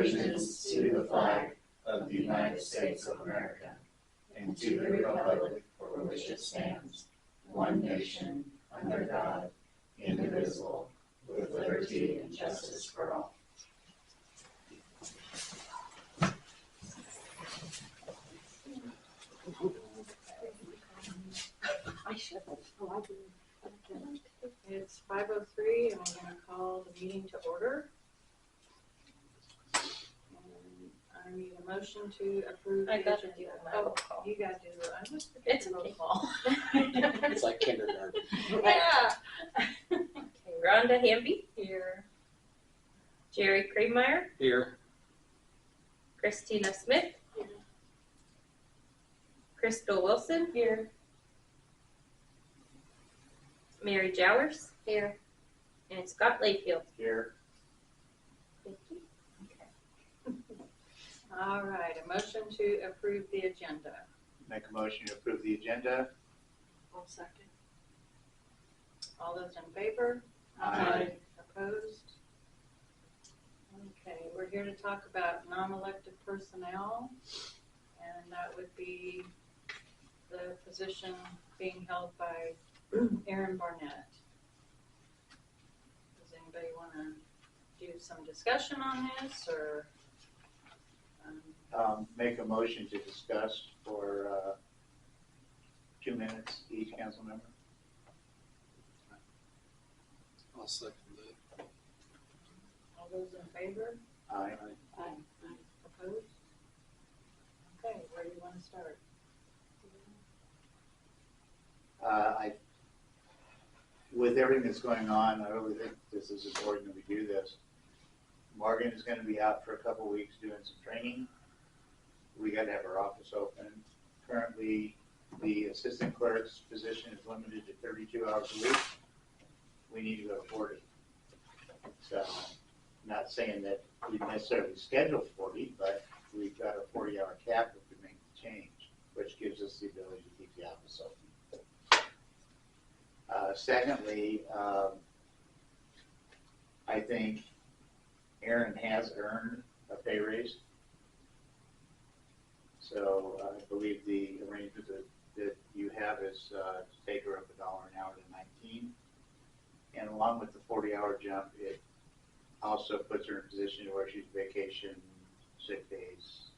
allegiance to the flag of the United States of America and to the republic for which it stands, one nation, under God, indivisible, with liberty and justice for all. It's 5:03 and I'm going to call the meeting to order. And I need a motion to approve the I got agenda. to do my roll call. You got to do it. I must forget It's the roll okay. call. It's like kindergarten. Yeah. Okay, Rhonda Hamby here. Jerry Krameyer, Here. Christina Smith. Here. Crystal Wilson. Here. Mary Jowers. Here. And Scott Layfield. Here. Thank you. All right, a motion to approve the agenda. Make a motion to approve the agenda. I'll second. All those in favor? Aye. Opposed? Okay, we're here to talk about non-elected personnel, and that would be the position being held by Erin Barnett. Does anybody want to do some discussion on this, or? Make a motion to discuss for 2 minutes each council member. I'll second that. All those in favor? Aye. Aye. Opposed? Okay, where do you want to start? With everything that's going on, I really think this is important that we do this. Morgan is going to be out for a couple weeks doing some training. We got to have our office open. Currently, the assistant clerk's position is limited to 32 hours a week. We need to go to 40. So, not saying that we necessarily schedule 40, but we've got a 40-hour cap if we make the change, which gives us the ability to keep the office open. Secondly, I think Erin has earned a pay raise. So I believe the arrangement that you have is to take her up $1 an hour to 19. And along with the 40-hour jump, it also puts her in a position where she's vacation, sick days,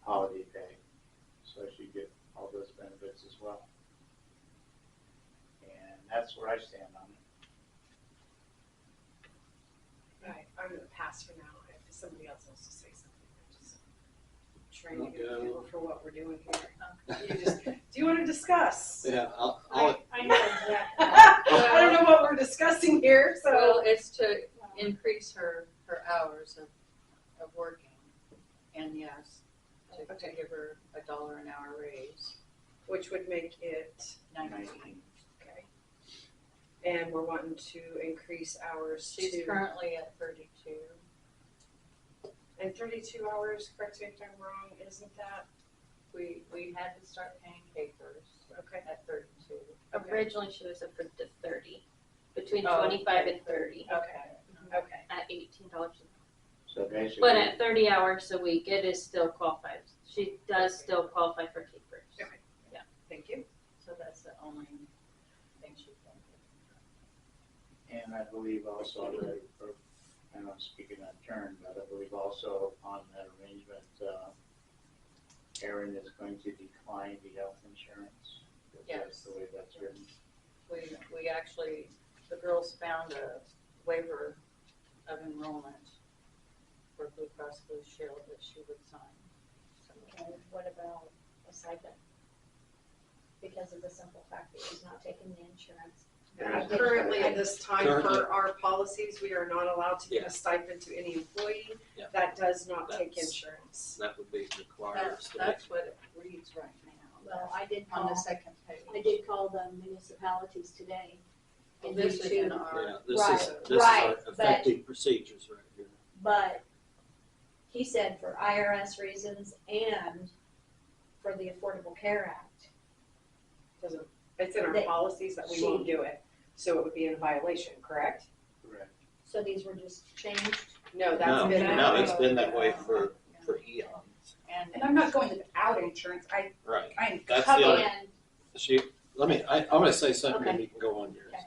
holiday pay. So she get all those benefits as well. And that's where I stand on it. Right, I'm gonna pass for now, if somebody else wants to say something, I'm just trying to get a feel for what we're doing here. Do you wanna discuss? Yeah, I know exactly. I don't know what we're discussing here, Well, so. it's to increase her hours of working, and yes, to give her $1 an hour raise, Which would make it 19. okay. And we're wanting to increase hours She's to, currently at 32. and 32 hours, correct me if I'm wrong, isn't that? We had to start paying capers Okay. at 32. Okay. Originally, she was approved at 30, between Oh, 25 and 30 Okay, okay. at $18. So basically, But at 30 hours a week, it is still qualified. She does still qualify for capers. Okay. Thank you. So that's the only thing she can and I believe also, and I'm speaking out of turn, but I believe also on that arrangement, Erin is going to decline the health insurance. Yes. That's the way that's written. We actually, the girls found a waiver of enrollment for Blue Cross Blue Shield that she would sign. So, And what about a stipend? Because of the simple fact that she's not taking the insurance. Currently, at this time, Currently. per our policies, we are not allowed to give Yeah. a stipend to any employee Yeah. that does not take That's- insurance. that would be required. That's what it reads right now. Well, I did On call, the second page. I did call the municipalities today. Well, And this is in YouTube, our, Yeah, this Right, is our right, but- effective procedures right here. but he said for IRS reasons and for the Affordable Care Act. It's in our They- policies that we won't do it, so it would be in violation, correct? Correct. So these were just changed. No, that's No, been. no, it's been that way for eons. And I'm not going without insurance, Right. I'm That's the covered. other- And She, I want to say something and Okay. you can go on yours. Okay.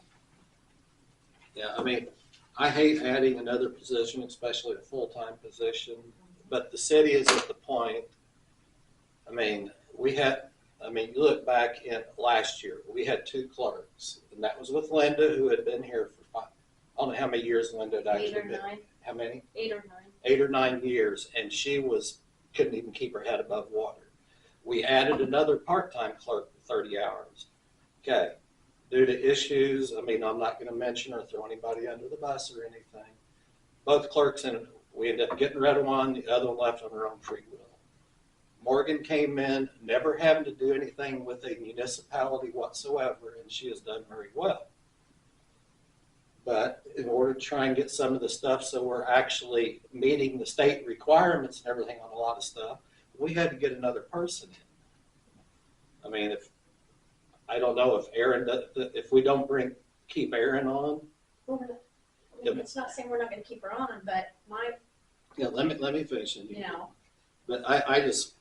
Yeah, I mean, I hate adding another position, especially a full-time position, but the city is at the point, I mean, you look back in last year, we had 2 clerks, and that was with Linda, who had been here for I don't know how many years Linda had 8 actually or been. 9, How many? 8 or 9. 8 or 9 years, and she couldn't even keep her head above water. We added another part-time clerk for 30 hours. Okay, due to issues, I mean, I'm not gonna mention or throw anybody under the bus or anything. Both clerks, and we ended up getting rid of one, the other one left on her own free will. Morgan came in, never having to do anything with a municipality whatsoever, and she has done very well. But in order to try and get some of the stuff so we're actually meeting the state requirements and everything on a lot of stuff, we had to get another person in. I mean, I don't know if if we don't keep Aaron on. it's not saying we're not gonna keep her on, but Yeah, let me finish. And you know, But I just,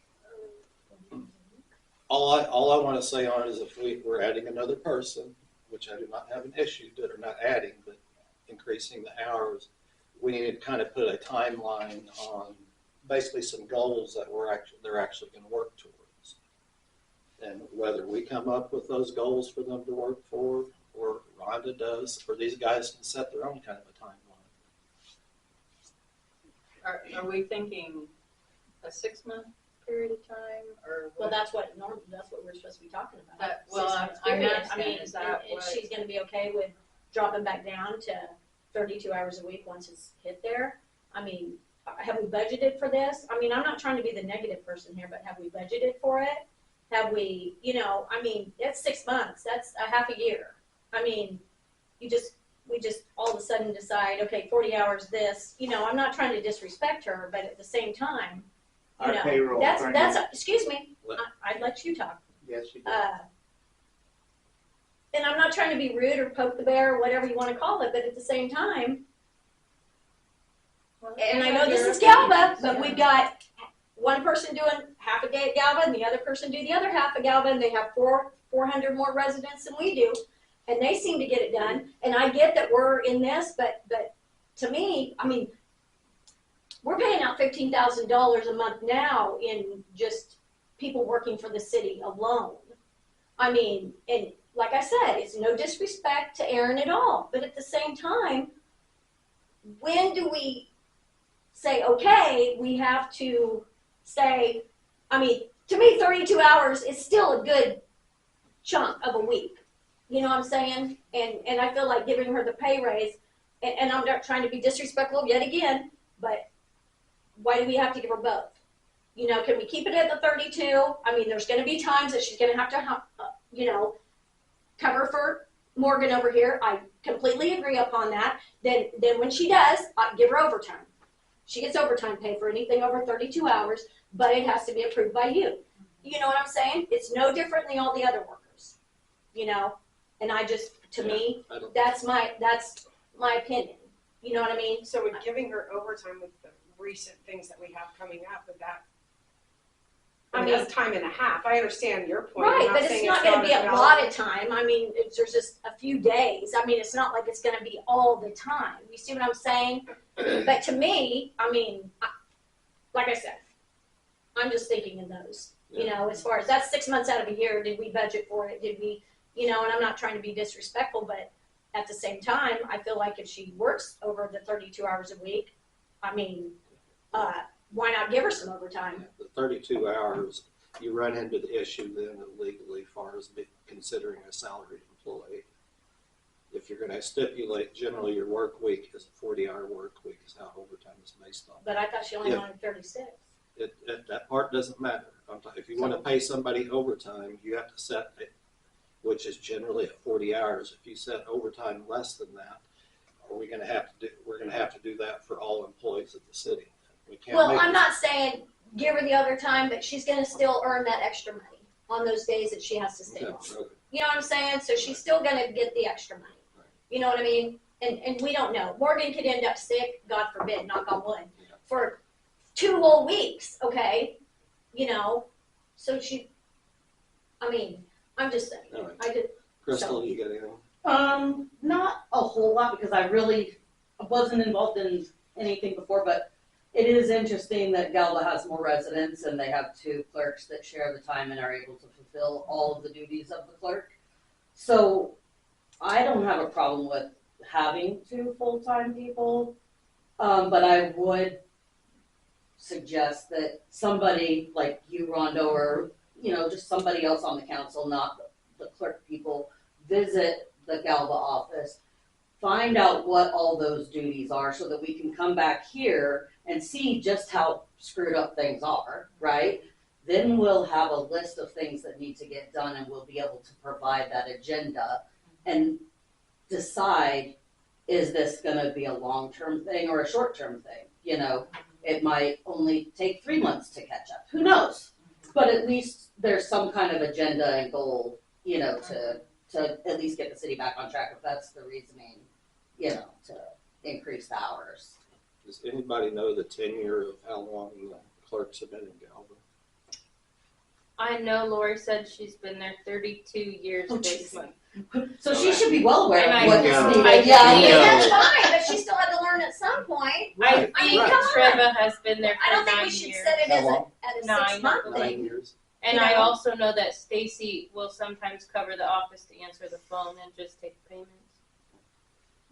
all I want to say on it is if we're adding another person, which I do not have an issue that are not adding, but increasing the hours, we need to kind of put a timeline on basically some goals that they're actually going to work towards. And whether we come up with those goals for them to work for, or Rhonda does, or these guys can set their own kind of a timeline. Are we thinking a 6-month period of time, or well, what? that's what we're supposed to be talking about. That- well, 6 months I'm period. asking, I mean, is that and what- she's gonna be okay with dropping back down to 32 hours a week once it's hit there? I mean, have we budgeted for this? I mean, I'm not trying to be the negative person here, but have we budgeted for it? Have we, I mean, it's 6 months, that's a half a year. I mean, we just all of a sudden decide, okay, 40 hours this, I'm not trying to disrespect her, but at the same time, Our payroll. that's, excuse me, What? I'd let you talk. Yes, you do. And I'm not trying to be rude or poke the bear or whatever you want to call it, but at the same time, Well, and I know this your is Galva, opinion, but so- we've got one person doing half a day at Galva and the other person do the other half of Galva, and they have 400 more residents than we do, and they seem to get it done. And I get that we're in this, but to me, I mean, we're paying out $15,000 a month now in just people working for the city alone. I mean, and like I said, it's no disrespect to Aaron at all, but at the same time, when do we say, okay, we have to say, I mean, to me, 32 hours is still a good chunk of a week. You know what I'm saying? And I feel like giving her the pay raise, and I'm not trying to be disrespectful yet again, but why do we have to give her both? Can we keep it at the 32? I mean, there's going to be times that she's going to have to, cover for Morgan over here. I completely agree upon that. Then when she does, I give her overtime. She gets overtime pay for anything over 32 hours, but it has to be approved by you. You know what I'm saying? It's no different than all the other workers, and I just, to me, I don't- that's my opinion. You know what I mean? So with giving her overtime with the recent things that we have coming up, would that, I mean, that's time and a half. I understand your point. I'm Right, not but saying it's not gonna be a enough. lot of time. I mean, there's just a few days. I mean, it's not like it's gonna be all the time. You see what I'm saying? But to me, I mean, like I said, I'm just thinking in those, as far as that's 6 months out of a year. Did we budget for it? Did we, and I'm not trying to be disrespectful, but at the same time, I feel like if she works over the 32 hours a week, I mean, why not give her some overtime? The 32 hours, you run into the issue then legally as far as considering a salaried employee. If you're going to stipulate, generally your work week is a 40-hour work week is how overtime is based on. But I thought she only Yeah. wanted 36. That part doesn't matter. If you want to pay somebody overtime, you have to set it, which is generally at 40 hours. If you set overtime less than that, we're going to have to do that for all employees of the city. We can't Well, make I'm it- not saying give her the other time, but she's gonna still earn that extra money on those days that she has to stay Okay, home. okay. You know what I'm saying? So she's still gonna get the extra money. You know what I mean? and we don't know. Morgan could end up sick, God forbid, knock on wood, for 2 whole weeks, okay? You know, so I'm just saying, All right. I did, Crystal, you got anything? Not a whole lot because I really wasn't involved in anything before, but it is interesting that Galva has more residents and they have 2 clerks that share the time and are able to fulfill all of the duties of the clerk. So I don't have a problem with having 2 full-time people, but I would suggest that somebody like you, Rondo, or, you know, just somebody else on the council, not the clerk people, visit the Galva office, find out what all those duties are so that we can come back here and see just how screwed up things are, right? Then we'll have a list of things that need to get done and we'll be able to provide that agenda and decide, is this gonna be a long-term thing or a short-term thing? You know, it might only take 3 months to catch up, who knows? But at least there's some kind of agenda and goal, you know, to at least get the city back on track if that's the reasoning, you know, to increase the hours. Does anybody know the tenure of how long the clerks have been in Galva? I know Lori said she's been there 32 years Oh, this jeez. month. So she should be well aware And of I- what's Yeah. needed. I- I mean, Yeah. that's fine, but she still had to learn at some point. Right, I think right. Come on. Treva has been there I for don't think 9 we should years. set it How as long? a 9, 6-month 9 thing. years. And You I know? also know that Stacy will sometimes cover the office to answer the phone and just take payments.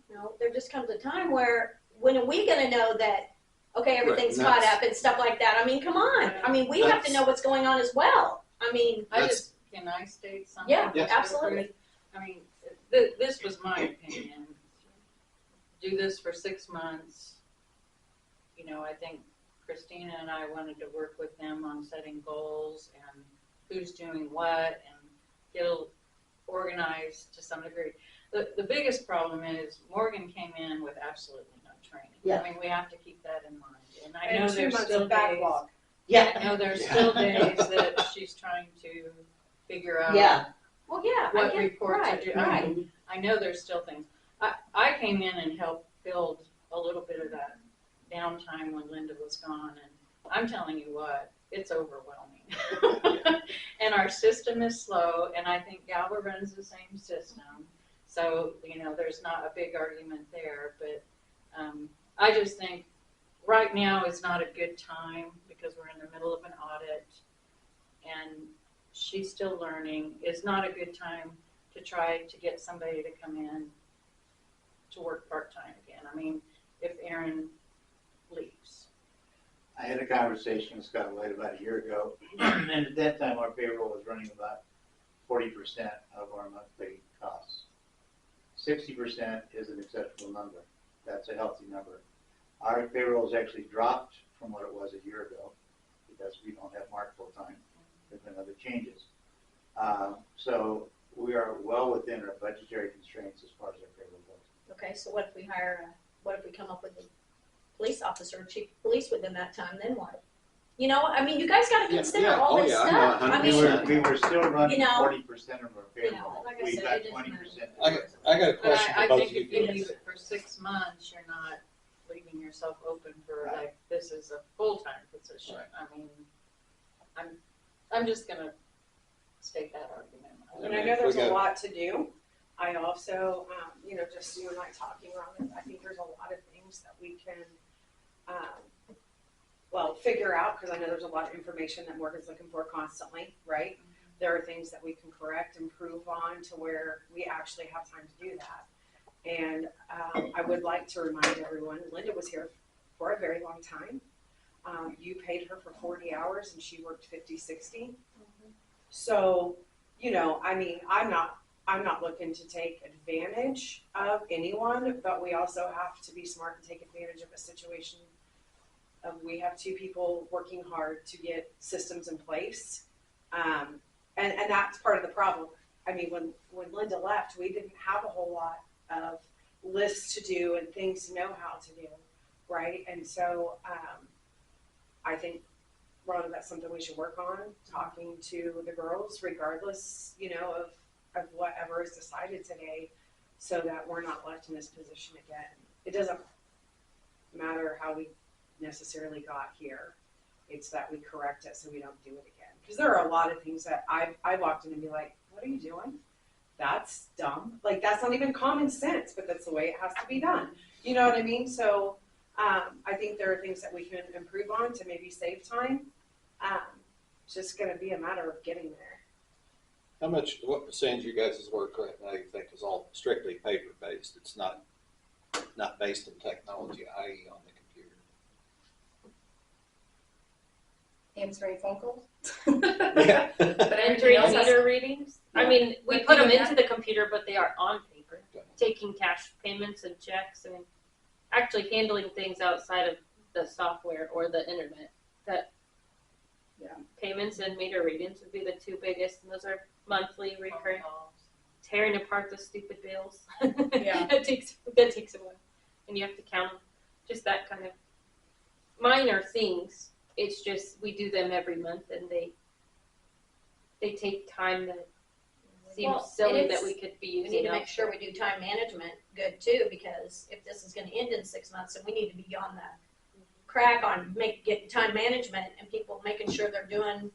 You know, there just comes a time where, when are we gonna know that, okay, everything's and caught that's- up and stuff like that? I mean, come on. I mean, we have to That's- know what's going on as well. I mean, Can I state something? Yeah, Yes. absolutely. I mean, this was my opinion. Do this for 6 months. You know, I think Christina and I wanted to work with them on setting goals and who's doing what and get organized to some degree. The biggest problem is Morgan came in with absolutely no training. Yeah. I mean, we have to keep that in mind. And I And know 2 there's months still of days. backlog. Yeah, I know there's Yeah. still days that she's trying to figure out yeah. well, yeah, I what get, reports are right, due. right. I know there's still things. I came in and helped build a little bit of that downtime when Linda was gone, and I'm telling you what, it's overwhelming. And our system is slow, and I think Galva runs the same system. So, you know, there's not a big argument there, but I just think right now is not a good time because we're in the middle of an audit and she's still learning. It's not a good time to try to get somebody to come in to work part-time again. I mean, if Aaron leaves. I had a conversation with Scott White about a year ago, and at that time, our payroll was running about 40% of our monthly costs. 60% is an acceptable number. That's a healthy number. Our payroll has actually dropped from what it was a year ago, because we don't have Mark full-time. There's been other changes. So we are well within our budgetary constraints as far as our payroll goes. Okay, so what if we what if we come up with a police officer, chief of police within that time, then what? You know, I mean, you guys gotta Yeah, consider yeah. all Oh, this yeah, I know, stuff. I 100%. mean, We were still running You know, 40% of our you know, payroll. like I We said, got it doesn't 20%. I got a But question for I both think of you if you guys. leave it for 6 months, you're not leaving yourself open for Right. like, this is a full-time position. Right. I mean, I'm just gonna state that argument. And I mean, know if we there's a got- lot to do. I also, you know, just you and I talking around it, I think there's a lot of things that we can, figure out, because I know there's a lot of information that Morgan's looking for constantly, right? There are things that we can correct, improve on to where we actually have time to do that. And I would like to remind everyone, Linda was here for a very long time. You paid her for 40 hours and she worked 50, 60. So, you know, I mean, I'm not looking to take advantage of anyone, but we also have to be smart and take advantage of a situation. We have 2 people working hard to get systems in place. And that's part of the problem. I mean, when Linda left, we didn't have a whole lot of lists to do and things to know how to do, right? And so I think, Rhonda, that's something we should work on, talking to the girls, regardless, you know, of whatever is decided today. so that we're not left in this position again. It doesn't matter how we necessarily got here. It's that we correct it so we don't do it again. Because there are a lot of things that I walked in and be like, what are you doing? That's dumb. Like, that's not even common sense, but that's the way it has to be done. You know what I mean? So I think there are things that we can improve on to maybe save time. It's just going to be a matter of getting there. What percentage of you guys' work right now you think is all strictly paper-based? It's not based in technology, i.e. on the computer? Answering phone calls. Yeah. But everything Entering else has, meter readings. I Yeah. mean, we But put them even into the computer, but they are on paper. Okay. Taking cash payments and checks and actually handling things outside of the software or the internet. That Yeah. payments and meter readings would be the two biggest, and those are monthly recurring. Tearing apart the stupid bills. Yeah. that takes a while, and you have to count them. Just that kind of minor things. It's just we do them every month, and they take time that seems Well, silly and that it's- we could be We using. need to out make sure we do time management good too, because if this is gonna end in 6 months, then we need to be on the crack on getting time management and people making sure they're doing,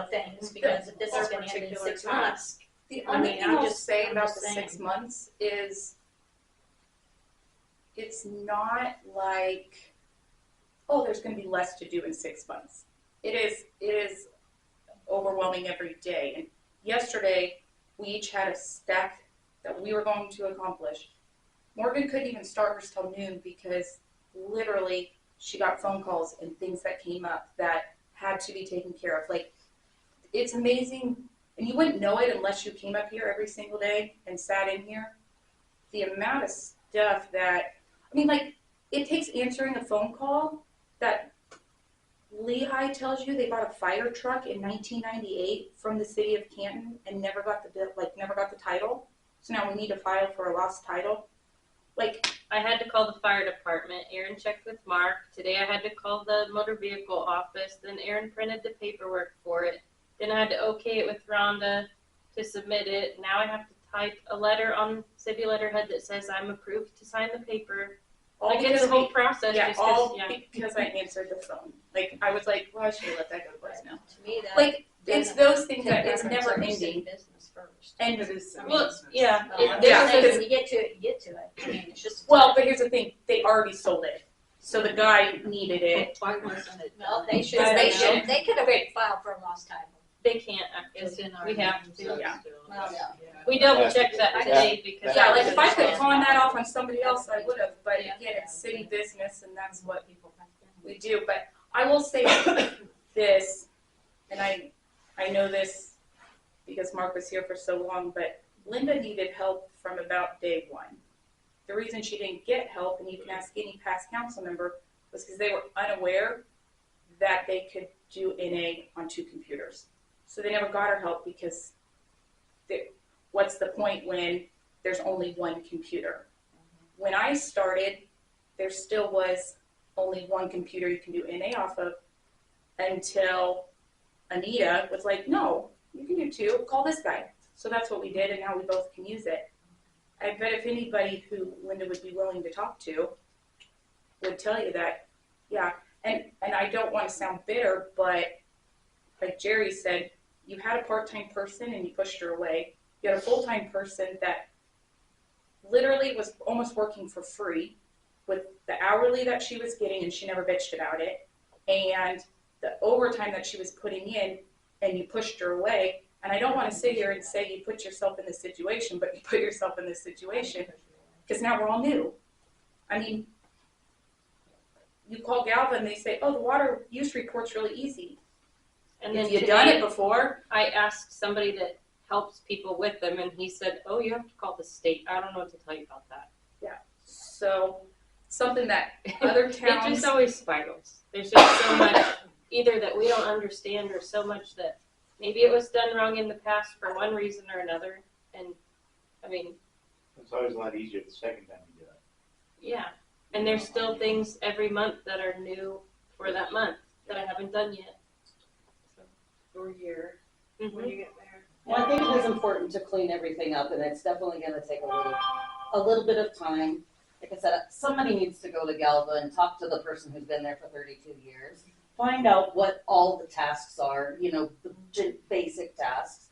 things, because if this is gonna end in Particular 6 time. months. the I only mean, thing I'm I'll just- say I'm about just the 6 saying. months is it's not like, oh, there's going to be less to do in 6 months. It is overwhelming every day. And yesterday, we each had a stack that we were going to accomplish. Morgan couldn't even start hers till noon because literally she got phone calls and things that came up that had to be taken care of. Like, it's amazing, and you wouldn't know it unless you came up here every single day and sat in here. The amount of stuff that, it takes answering a phone call that Lehigh tells you they bought a fire truck in 1998 from the city of Canton and never got the bill, never got the title. So now we need to file for a lost title. I had to call the fire department. Aaron checked with Mark. Today I had to call the motor vehicle office. Then Aaron printed the paperwork for it. Then I had to okay it with Rhonda to submit it. Now I have to type a letter on city letterhead that says I'm approved to sign the paper. all Like it's because a whole process. yeah, just all yeah. because I answered the phone. I was like, well, I should have let that go to voicemail. To me, that. It's those things that it's Take never preference in ending. business first. And It is Well, yeah. I'm Yeah, just saying, because- when you get to it, you get to it. I mean, it's just. Well, but here's the thing, they already sold it. So the guy needed it. Why wasn't it? Well, they should, Because they they should, they could have Okay. filed for a lost title. They can't It's actually. in our. We have hands, to. so Yeah. still- Well, We double Has to checked be. that today because Yeah, that if I was could a have pawned that off on somebody else, I would have, but Yeah. again, it's city business and that's what we do. But I will say this, and I know this because Mark was here for so long, but Linda needed help from about day one. The reason she didn't get help, and you can ask any past council member, was because they were unaware that they could do NA on 2 computers. So they never got her help because what's the point when there's only 1 computer? When I started, there still was only 1 computer you can do NA off of until Anita was like, no, you can do 2, call this guy. So that's what we did, and now we both can use it. I bet if anybody who Linda would be willing to talk to would tell you that, yeah. And I don't want to sound bitter, but like Jerry said, you had a part-time person and you pushed her away. You had a full-time person that literally was almost working for free with the hourly that she was getting, and she never bitched about it, and the overtime that she was putting in, and you pushed her away. And I don't want to sit here and say you put yourself in this situation, but you put yourself in this situation because now we're all new. I mean, you call Galva and they say, oh, the water use report's really easy. And then If you've today, done it before, I asked somebody that helps people with them, and he said, "Oh, you have to call the state." I don't know what to tell you about that. so something that other It towns, just always spirals. There's just so much either that we don't understand, or so much that maybe it was done wrong in the past for one reason or another. And I mean, It's always a lot easier the second time you do it. yeah. And there's still things every month that are new for that month that I haven't done yet. Or year Mhm. when you get there. Well, I think it is important to clean everything up, and it's definitely gonna take a little bit of time. Like I said, somebody needs to go to Galva and talk to the person who's been there for 32 years. Find out what all the tasks are, you know, the basic tasks.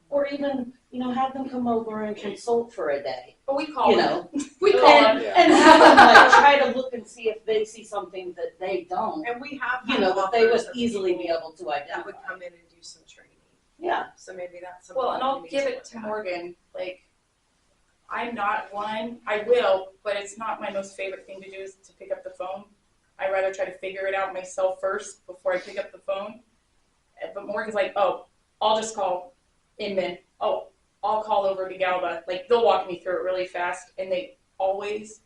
Or even, you know, have them come over and consult for a day, But we call you them. know. We call And, them. and have them like try to look and see if they see something that they don't, And we have you had know, that they would offers of easily be people able to that would identify. come in and do some training. Yeah. So maybe that's something. Well, and that I'll we need give it look to at. Morgan, like, I'm not one, I will, but it's not my most favorite thing to do is to pick up the phone. I'd rather try to figure it out myself first before I pick up the phone. But Morgan's like, oh, I'll just call Inman. Oh, I'll call over to Galva. Like, they'll walk me through it really fast, and they always,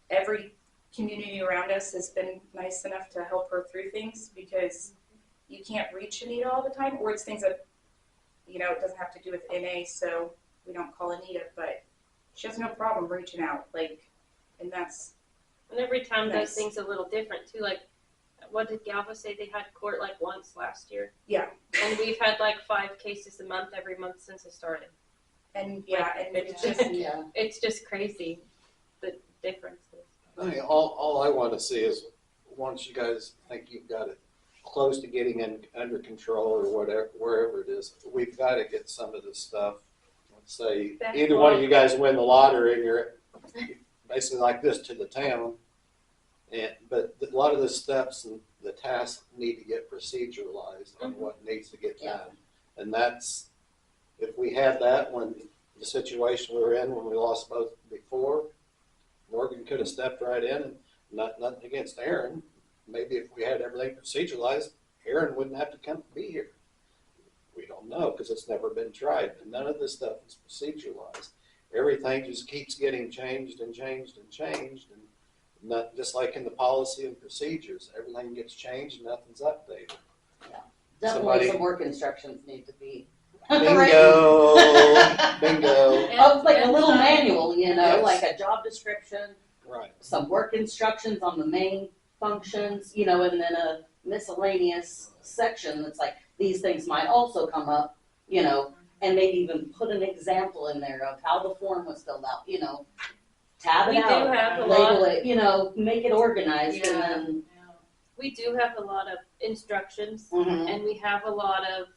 every community around us has been nice enough to help her through things because you can't reach Anita all the time, or it's things that, you know, it doesn't have to do with NA, so we don't call Anita, but she has no problem reaching out, like, and that's, And every town does Nice. things a little different too. Like, what did Galva say they had court like once last year? Yeah. And we've had like 5 cases a month every month since it started. and yeah, and it's just, Yeah. It's just crazy, the differences. I mean, all I want to see is, once you guys think you've got it close to getting under control or whatever, wherever it is, we've got to get some of this stuff. Let's say either one of you guys win the lottery and you're basically like this to the town. But a lot of the steps and the tasks need to get proceduralized on what needs to get done. And that's, if we had that when the situation we were in when we lost both before, Morgan could have stepped right in, and nothing against Aaron. Maybe if we had everything proceduralized, Aaron wouldn't have to come be here. We don't know because it's never been tried. But none of this stuff is proceduralized. Everything just keeps getting changed and changed and changed, and not just like in the policy and procedures. Everything gets changed, nothing's updated. Definitely Somebody- some work instructions need to be. Bingo, bingo. Oh, like a little manual, you know, Yes. like a job description, Right. some work instructions on the main functions, you know, and then a miscellaneous section that's like, these things might also come up, you know, and maybe even put an example in there of how the form was filled out, you know, tab it We do out, have a label lot, it, you know, make it organized and Yeah. then. we do have a lot of instructions Mhm. and we have a lot of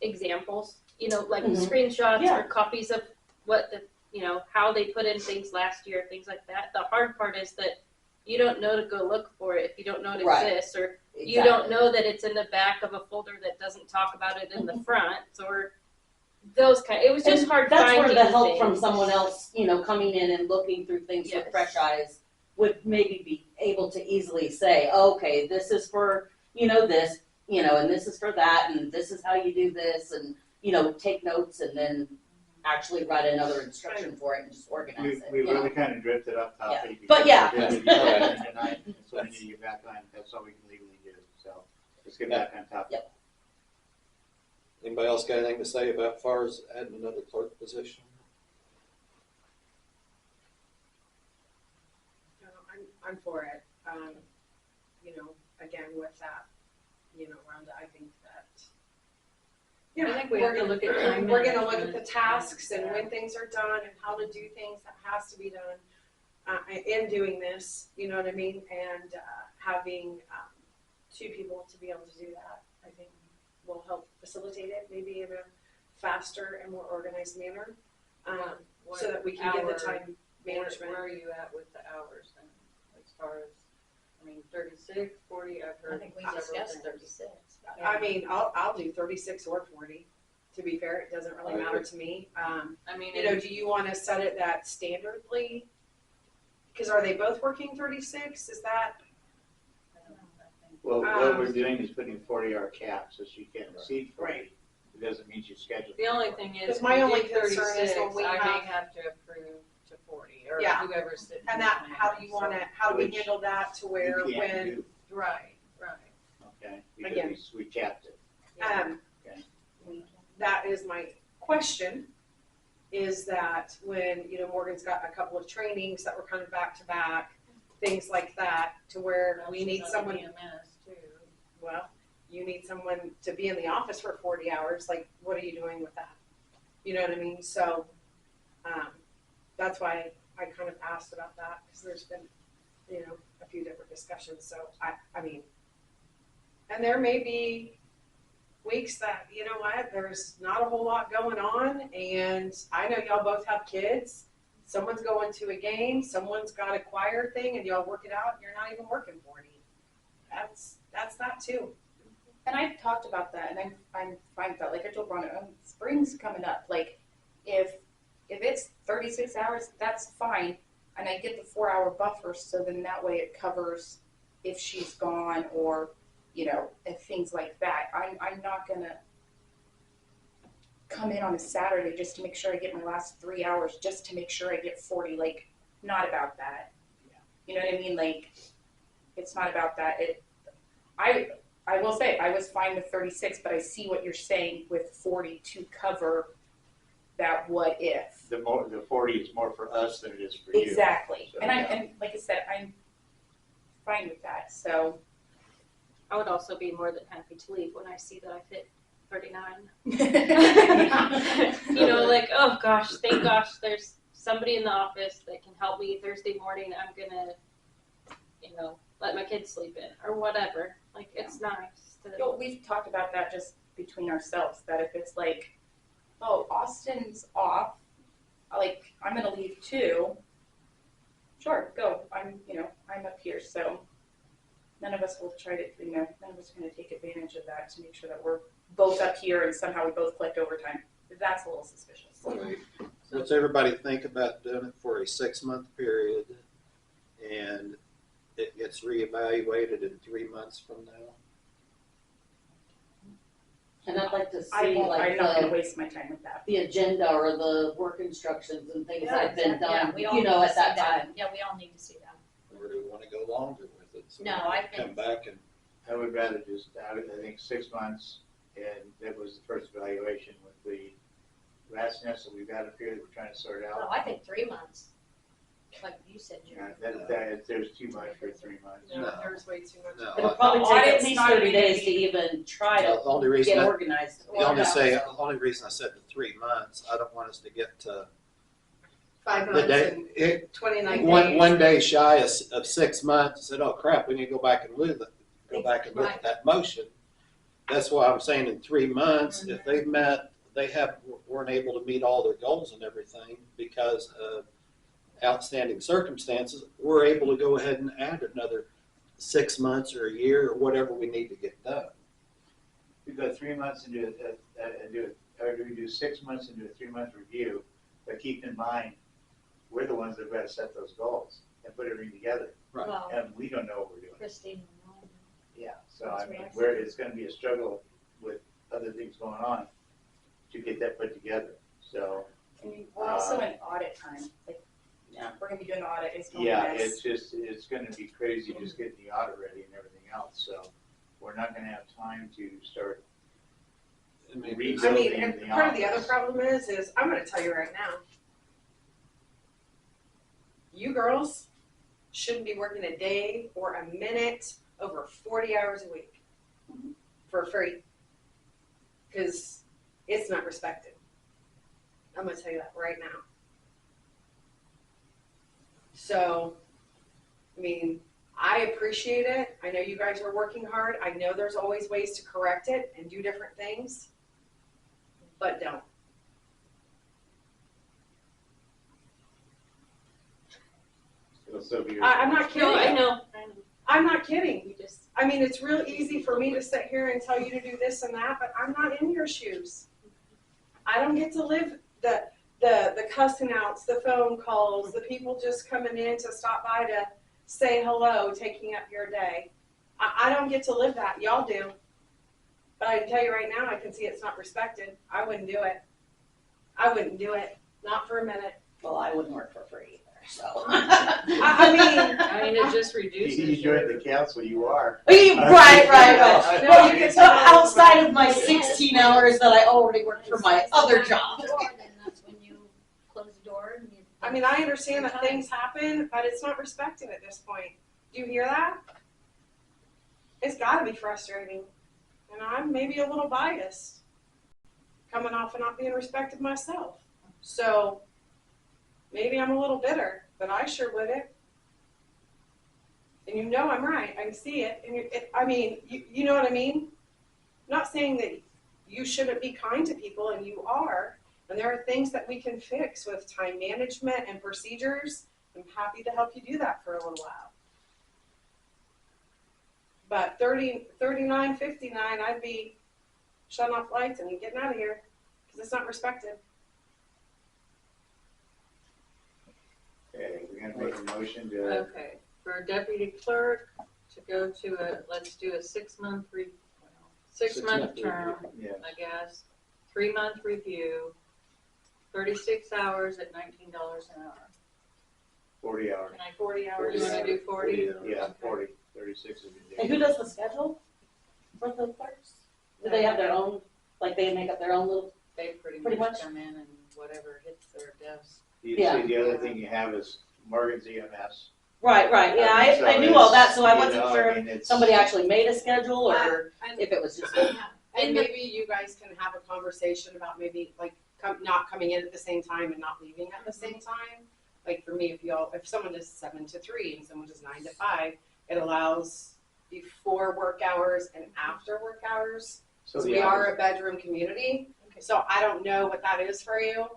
examples, you know, like Mhm. screenshots Yeah. or copies of what the, you know, how they put in things last year, things like that. The hard part is that you don't know to go look for it if you don't know it Right. exists, or you don't know that it's in the back of a folder that doesn't talk about it in the front, or those kind. It was just And hard that's finding where the help things. from someone else, you know, coming in and looking through things with Yes. fresh eyes would maybe be able to easily say, okay, this is for, you know, this, you know, and this is for that, and this is how you do this, and, you know, take notes and then actually write another instruction for it and just organize it, We you know. really kind of drifted off topic. But yeah. because we're busy tonight, so we need to get back on, that's all we can legally do, so let's get back on topic. Anybody else got anything to say about far as adding another clerk position? I'm for it. You know, again, with that, you know, Rhonda, I think that. I think we have to look at time We're gonna look at the management. tasks and when things are done and how to do things that has to be done. In doing this, you know what I mean, and, having, 2 people to be able to do that, I think will help facilitate it, maybe in a faster and more organized manner. So that we can get the time management. Where are you at with the hours then, as far as, I mean, 36, 40, I've heard I think we several discussed things. 36. I mean, I'll do 36 or 40. To be fair, it doesn't really I matter agree. to me. I mean, You know, do you want to set it that standardly? Because are they both working 36? Is that? Well, what we're doing is putting 40-hour caps, so she can't exceed 40. Right. It doesn't mean she's scheduled. the only thing is, Because my if we only do concern is 36, when we I have- may have to approve to 40, or Yeah. whoever's sitting. And that, behind how me, do you so- want to, how do we Which handle that to where You can't when, do, Right. okay, Again. because we capped it. Okay. That is my question, is that when, you know, Morgan's got a couple of trainings that were kind of back to back, things like that, to where Well, we she's need on someone, EMS too. well, you need someone to be in the office for 40 hours, like, what are you doing with that? You know what I mean? So, that's why I kind of asked about that, because there's been, a few different discussions, so I mean, and there may be weeks that, you know what, there's not a whole lot going on, and I know y'all both have kids. Someone's going to a game, someone's got a choir thing, and y'all work it out, and you're not even working 40. That's that too. And I've talked about that, and I'm fine with that. Like I told Rhonda, spring's coming up. Like, if it's 36 hours, that's fine, and I get the 4-hour buffer, so then that way it covers if she's gone or, if things like that. I'm not gonna come in on a Saturday just to make sure I get my last 3 hours, just to make sure I get 40. Like, not about that. Yeah. You know what I mean? Like, it's not about that. I will say I was fine with 36, but I see what you're saying with 40 to cover that what if. The 40 is more for us than it is for you. Exactly. So, And yeah. and like I said, I'm fine with that. So I would also be more than happy to leave when I see that I've hit 39. Like, oh gosh, thank gosh there's somebody in the office that can help me Thursday morning. I'm gonna, let my kids sleep in or whatever. Like, it's nice to. We've talked about that just between ourselves, that if it's like, oh, Austin's off, like, I'm gonna leave too. Sure, go. I'm up here, so none of us will try to, none of us are gonna take advantage of that to make sure that we're both up here and somehow we both collect overtime. That's a little suspicious. Right. What's everybody think about doing it for a 6-month period, and it gets reevaluated in 3 months from now? And I'd like to I'm see not gonna waste my time with that. the agenda or the work instructions and things that have been done, we all need to at see that time. Yeah, we all need to see that. Or do we want to go longer with it? So No, we I can think- come back and I would rather just, I think 6 months, and that was the first evaluation with the rat's nest that we've got up here that we're trying to sort No, out. I think 3 months, like you said, Jerry. There's too much for 3 months. No. There's way too much. no. It'll probably The take at audit's least not 30 even days gonna to be- even try The to only reason get I, organized. the only reason I said the 3 months, I don't want us to get to 5 the months day, and 29 days. one day shy of 6 months, said, oh crap, we need to go back and look at that motion. That's why I'm saying in 3 months, if they've met, weren't able to meet all their goals and everything because of outstanding circumstances, we're able to go ahead and add another 6 months or a year or whatever we need to get done. We go 3 months and do it, or do we do 6 months and do a 3-month review? But keep in mind, we're the ones that have got to set those goals and put everything together, Right. Well, and we don't know what we're doing. Christine. Yeah, so That's I mean, what I said. it's gonna be a struggle with other things going on to get that put together, so. And we're also in audit time. Like, we're gonna be doing the audit. It's gonna Yeah, be nice. it's gonna be crazy just getting the audit ready and everything else, so we're not gonna have time to start I mean, rebuilding and the part of the other office. problem is I'm gonna tell you right now. You girls shouldn't be working a day or a minute over 40 hours a week for free. Because it's not respected. I'm gonna tell you that right now. So, I mean, I appreciate it. I know you guys are working hard. I know there's always ways to correct it and do different things. But don't. So be- I'm not kidding. No, I know. I'm not kidding. We just. I mean, it's real easy for me to sit here and tell you to do this and that, but I'm not in your shoes. I don't get to live the cussing outs, the phone calls, the people just coming in to stop by to say hello, taking up your day. I don't get to live that. Y'all do. But I can tell you right now, I can see it's not respected. I wouldn't do it. I wouldn't do it. Not for a minute. Well, I wouldn't work for free either, so. I mean, I mean, it just reduces. You joined the council, you are. Right. No, Well, you get so outside of my 16 hours that I already work for my other job. Then that's when you close the door and you. I mean, I understand that things happen, but it's not respected at this point. Do you hear that? It's gotta be frustrating. and I'm maybe a little biased, coming off of not being respected myself. So maybe I'm a little bitter, but I sure wouldn't. And you know I'm right. I can see it. And you know what I mean? I'm not saying that you shouldn't be kind to people, and you are. And there are things that we can fix with time management and procedures. I'm happy to help you do that for a little while. But 39, 59, I'd be shutting off lights and getting out of here because it's not respected. Okay, we're gonna make a motion to, Okay, for deputy clerk to go to let's do a 6-month Six-month term, yeah, I guess, 3-month review, 36 hours at $19 an hour. 40 hours. Can I 40 hours? You wanna do 40? Yeah, 40, 36 is And who does the schedule for the clerks? Do they have their own, like they make up their own little? They pretty Pretty much much. come in and whatever hits their desk. You Yeah. see, the other thing you have is Morgan's EMS. Right, yeah, So I knew all that, so I it's, wasn't you know, sure I mean, if it's- somebody actually made a schedule or And if it was just. And maybe you guys can have a conversation about maybe like not coming in at the same time and not leaving at the same time. Like for me, if someone does 7 to 3 and someone does 9 to 5, it allows before work hours and after work hours. So So the we are hours- a bedroom community. So I don't know what that is for you.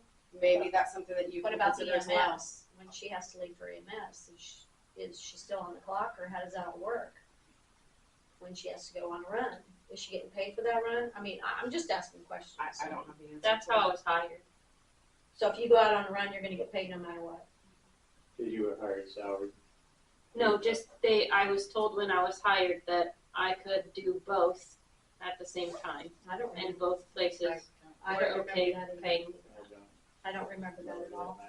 Maybe that's something that you What can about the consider as well. EMS? When she has to leave for EMS, is she still on the clock, or how does that work? When she has to go on a run, is she getting paid for that run? I mean, I'm just asking questions. I don't have the answer. That's to how I that. was hired. So if you go out on a run, you're gonna get paid no matter what. Because you were hired salary. No, just I was told when I was hired that I could do both at the same time I don't in remember, both places. I We're don't remember okay that at paying. all. I don't remember that at all.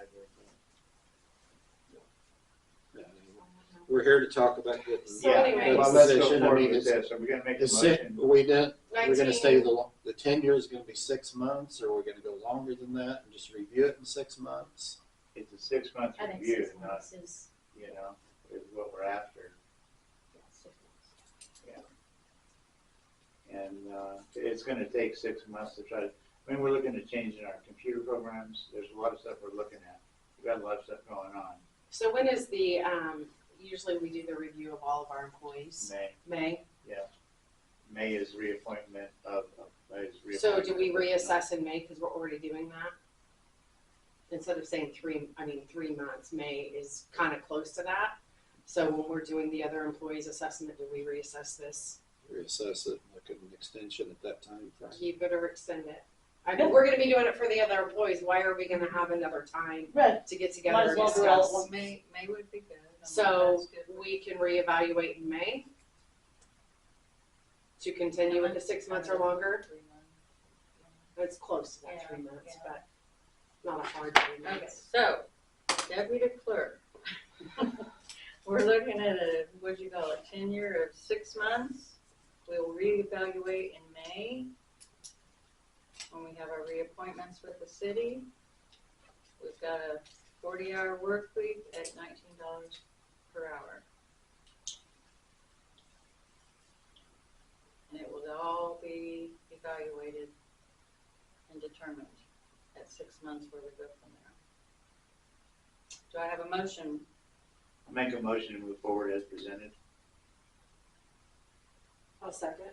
We're here to talk about getting. So Yeah, anyways- well, let's go Position, I forward mean, with it's- this. Are we gonna make a Is it, motion? we're gonna 19 stay the tenure is gonna be 6 months, or we're gonna go longer than that and just review it in 6 months? It's a 6-month I think review, 6 not, months is, you know, is what we're after. yeah, 6 months. And it's gonna take 6 months to try to, I mean, we're looking at changing our computer programs. There's a lot of stuff we're looking at. We've got a lot of stuff going on. So when is the, usually we do the review of all of our employees? May May? is reappointment of So do we reassess in May, because we're already doing that? Instead of saying 3 months, May is kind of close to that. So when we're doing the other employees assessment, do we reassess this? Reassess it, look at an extension at that time frame. Keep it or extend it? I mean, we're gonna be doing it for the other employees, why are we gonna have another time Right. to get Might together as and well do it all at discuss? once. May would be good. I mean, So that's good. we can reevaluate in May to continue with the 6 months or longer? 3 months. It's close to that Yeah, 3 months, yeah. but not a hard 3 Okay, months. so, deputy clerk. We're looking at what'd you call it, tenure of 6 months. We'll reevaluate in May, when we have our reappointments with the city. We've got a 40-hour work week at $19 per hour. And it will all be evaluated and determined at 6 months where we go from there. Do I have a motion? Make a motion to move forward as presented. I'll second.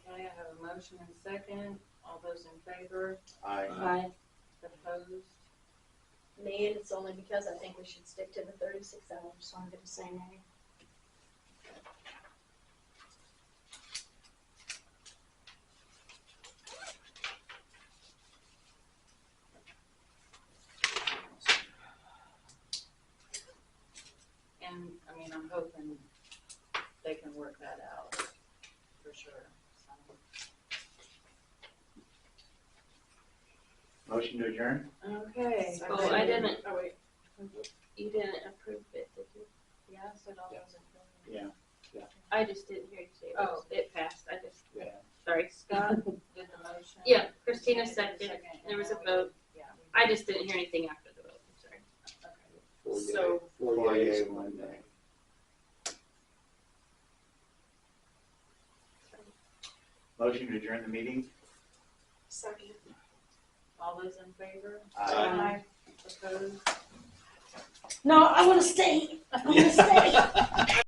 Okay, I have a motion and second. All those in favor? Aye. Opposed? Me, and it's only because I think we should stick to the 36 hours, so I'm gonna say nay. And, I mean, I'm hoping they can work that out, for sure. So, Motion to adjourn? okay. Oh, I didn't. Oh, wait. You didn't approve it, did you? Yeah, I said all those in favor. Yeah. I just didn't hear you say it. Oh. It passed. I just, Yeah. sorry. Scott did the motion. Yeah, Christina did the seconded. second, There was and a now we- vote. Yeah. I just didn't hear anything after the vote. I'm sorry. Okay. So- 4 4 yeas yea, and 1 1 nay. nay. Motion to adjourn the meeting? Second. All those in favor? Aye. Opposed? No, I wanna stay. I wanna stay.